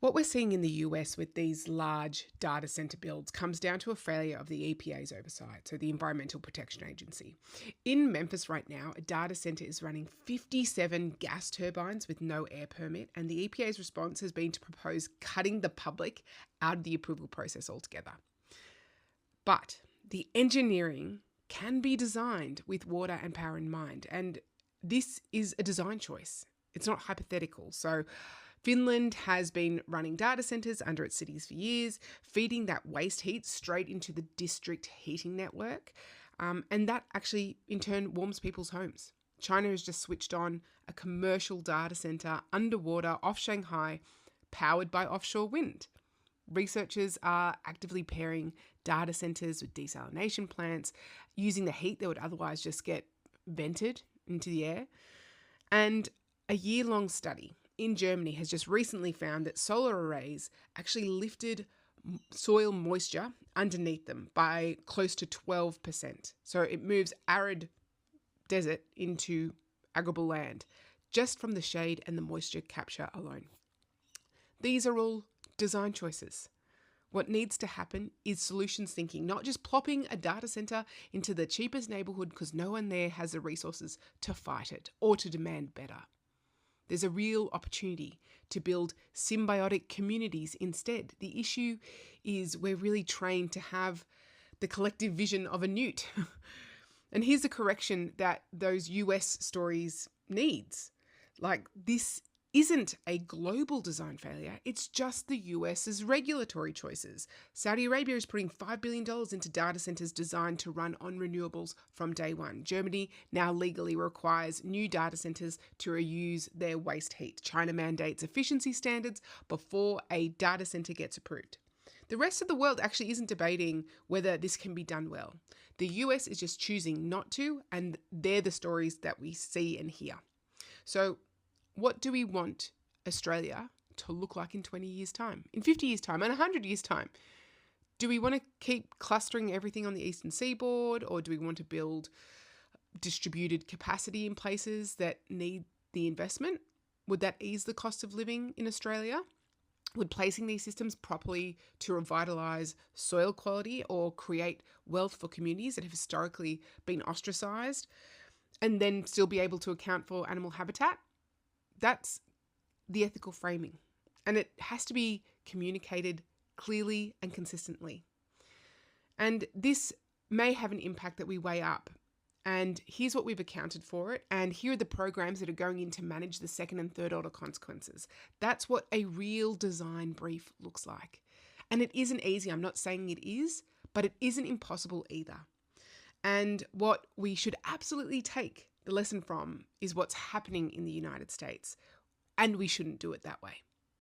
What we're seeing in the US with these large data center builds comes down to a failure of the EPA's oversight, so the Environmental Protection Agency. In Memphis right now, a data center is running 57 gas turbines with no air permit, and the EPA's response has been to propose cutting the public out of the approval process altogether. But the engineering can be designed with water and power in mind, and this is a design choice. It's not hypothetical. So Finland has been running data centres under its cities for years, feeding that waste heat straight into the district heating network. And that actually, in turn, warms people's homes. China has just switched on a commercial data centre underwater off Shanghai, powered by offshore wind. Researchers are actively pairing data centres with desalination plants, using the heat that would otherwise just get vented into the air. And a year-long study in Germany has just recently found that solar arrays actually lifted soil moisture underneath them by close to 12%. So it moves arid desert into arable land just from the shade and the moisture capture alone. These are all design choices. What needs to happen is solutions thinking, not just plopping a data center into the cheapest neighborhood because no one there has the resources to fight it or to demand better. There's a real opportunity to build symbiotic communities instead. The issue is we're really trained to have the collective vision of a newt. And here's a correction that those US stories needs. Like, this isn't a global design failure. It's just the US's regulatory choices. Saudi Arabia is putting $5 billion into data centers designed to run on renewables from day one. Germany now legally requires new data centers to reuse their waste heat. China mandates efficiency standards before a data center gets approved. The rest of the world actually isn't debating whether this can be done well. The US is just choosing not to, and they're the stories that we see and hear. So, what do we want Australia to look like in 20 years' time, in 50 years' time, and 100 years' time? Do we want to keep clustering everything on the eastern seaboard, or do we want to build distributed capacity in places that need the investment? Would that ease the cost of living in Australia? Would placing these systems properly to revitalise soil quality or create wealth for communities that have historically been ostracised and then still be able to account for animal habitat? That's the ethical framing, and it has to be communicated clearly and consistently. And this may have an impact that we weigh up. And here's what we've accounted for it. And here are the programs that are going in to manage the second and third order consequences. That's what a real design brief looks like. And it isn't easy. I'm not saying it is, but it isn't impossible either. And what we should absolutely take the lesson from is what's happening in the United States. And we shouldn't do it that way.